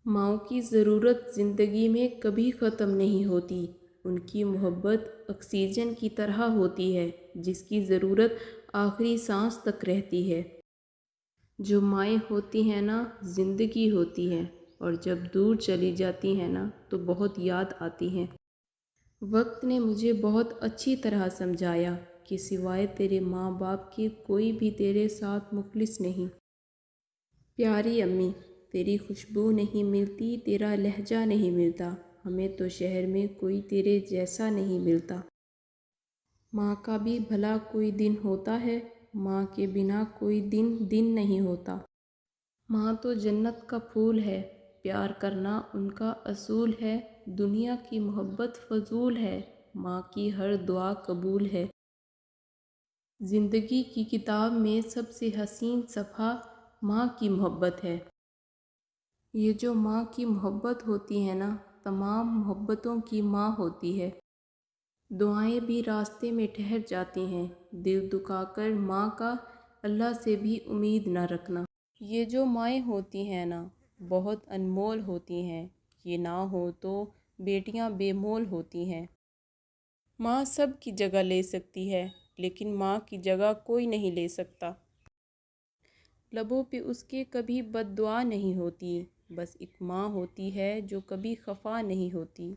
ماؤں کی ضرورت زندگی میں کبھی ختم نہیں ہوتی۔ ان کی محبت آکسیجن کی طرح ہوتی ہے جس کی ضرورت آخری سانس تک رہتی ہے۔ جو مائیں ہوتی ہیں نا، زندگی ہوتی ہے، اور جب دور چلی جاتی ہیں نا تو بہت یاد آتی ہیں۔ وقت نے مجھے بہت اچھی طرح سمجھایا کہ سوائے تیرے ماں باپ کے کوئی بھی تیرے ساتھ مخلص نہیں۔ پیاری امی، تیری خوشبو نہیں ملتی، تیرا لہجہ نہیں ملتا، ہمیں تو شہر میں کوئی تیرے جیسا نہیں ملتا۔ ماں کا بھی بھلا کوئی دن ہوتا ہے، ماں کے بنا کوئی دن دن نہیں ہوتا۔ ماں تو جنت کا پھول ہے، پیار کرنا ان کا اصول ہے، دنیا کی محبت فضول ہے، ماں کی ہر دعا قبول ہے۔ زندگی کی کتاب میں سب سے حسین صفحہ ماں کی محبت ہے۔ یہ جو ماں کی محبت ہوتی ہے نا، تمام محبتوں کی ماں ہوتی ہے۔ دعائیں بھی راستے میں ٹھہر جاتی ہیں، دل دکھا کر ماں کا اللہ سے بھی امید نہ رکھنا۔ یہ جو مائیں ہوتی ہیں نا، بہت انمول ہوتی ہیں، یہ نہ ہو تو بیٹیاں بے مول ہوتی ہیں۔ ماں سب کی جگہ لے سکتی ہے، لیکن ماں کی جگہ کوئی نہیں لے سکتا۔ لبوں پہ اس کے کبھی بد دعا نہیں ہوتی، بس ایک ماں ہوتی ہے جو کبھی خفا نہیں ہوتی۔